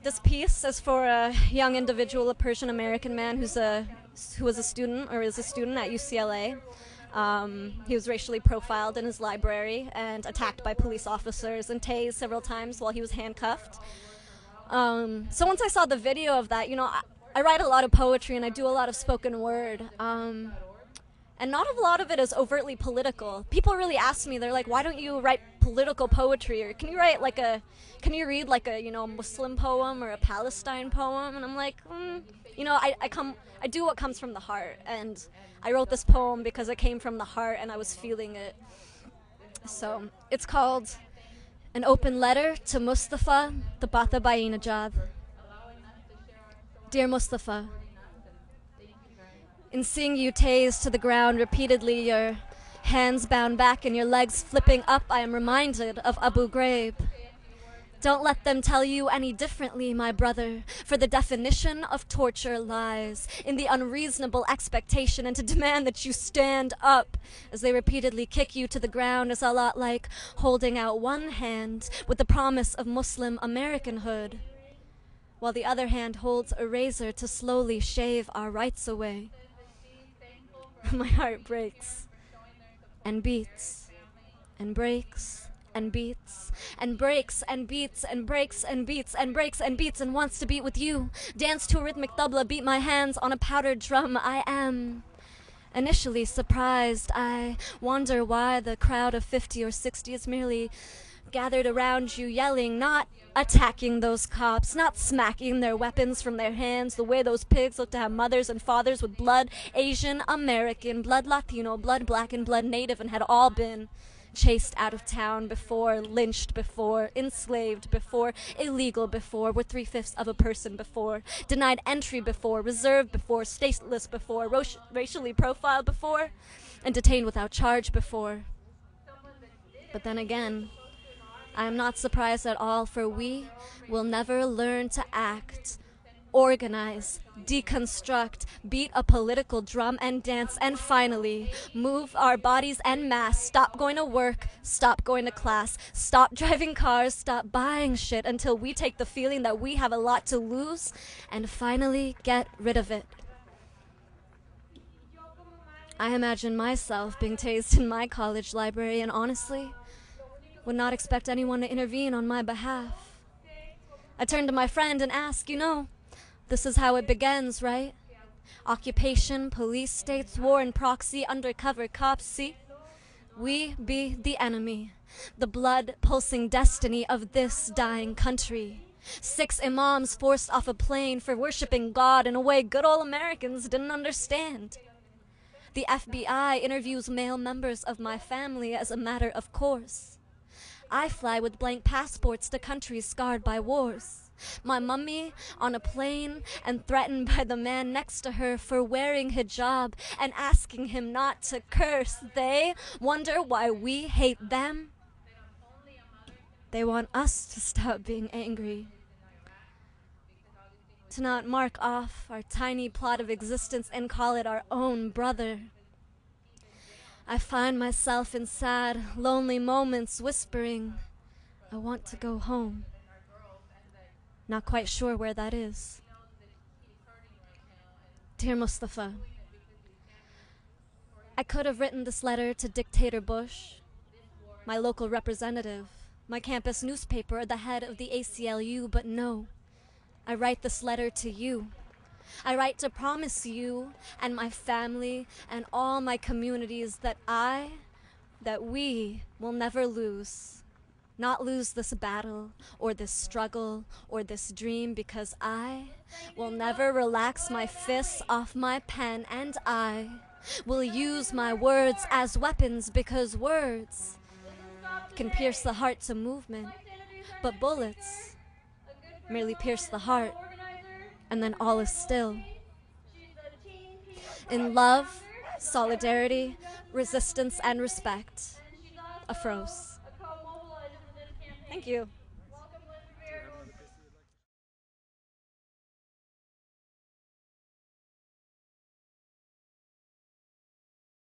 This piece is for a young individual, a Persian American man who was a student or is a student at UCLA. He was racially profiled in his library and attacked by police officers and tased several times while he was handcuffed. So once I saw the video of that, I write a lot of poetry and I do a lot of spoken word. And not a lot of it is overtly political. People really ask me, they're like, why don't you write political poetry? Or can you read like a Muslim poem or a Palestine poem? And I'm like, I do what comes from the heart. And I wrote this poem because it came from the heart and I was feeling it. So it's called An Open Letter to Mostafa, Tabatabainejad. Dear Mostafa, in seeing you tased to the ground repeatedly, your hands bound back and your legs flipping up, I am reminded of Abu Ghraib. Don't let them tell you any differently, my brother, for the definition of torture lies in the unreasonable expectation and to demand that you stand up as they repeatedly kick you to the ground is a lot like holding out one hand with the promise of Muslim Americanhood, while the other hand holds a razor to slowly shave our rights away. My heart breaks and beats and breaks and beats and breaks and beats and breaks and beats and breaks and beats and wants to beat with you. Dance to a rhythmic tabla, beat my hands on a powdered drum. I am initially surprised. I wonder why the crowd of 50 or 60 is merely gathered around you yelling, not attacking those cops, not smacking their weapons from their hands the way those pigs look to have mothers and fathers with blood Asian American, blood Latino, blood black, and blood native, and had all been chased out of town before, lynched before, enslaved before, illegal before, were 3/5 of a person before, denied entry before, reserved before, stateless before, racially profiled before, and detained without charge before. But then again, I am not surprised at all, for we will never learn to act, organize, deconstruct, beat a political drum and dance, and finally move our bodies en masse, stop going to work, stop going to class, stop driving cars, stop buying shit until we take the feeling that we have a lot to lose and finally get rid of it. I imagine myself being tased in my college library and honestly would not expect anyone to intervene on my behalf. I turned to my friend and asked, this is how it begins, right? Occupation, police states, war and proxy, undercover cops, see? We be the enemy, the blood-pulsing destiny of this dying country. 6 imams forced off a plane for worshiping God in a way good old Americans didn't understand. The FBI interviews male members of my family as a matter of course. I fly with blank passports to countries scarred by wars. My mummy on a plane and threatened by the man next to her for wearing hijab and asking him not to curse. They wonder why we hate them. They want us to stop being angry, to not mark off our tiny plot of existence and call it our own brother. I find myself in sad, lonely moments whispering, I want to go home. Not quite sure where that is. Dear Mostafa, I could have written this letter to Dictator Bush, my local representative, my campus newspaper, or the head of the ACLU, but no, I write this letter to you. I write to promise you and my family and all my communities that we will never lose. Not lose this battle or this struggle or this dream, because I will never relax my fists off my pen, and I will use my words as weapons, because words can pierce the heart to movement, but bullets merely pierce the heart. And then all is still. In love, solidarity, resistance, and respect, Afros. Thank you.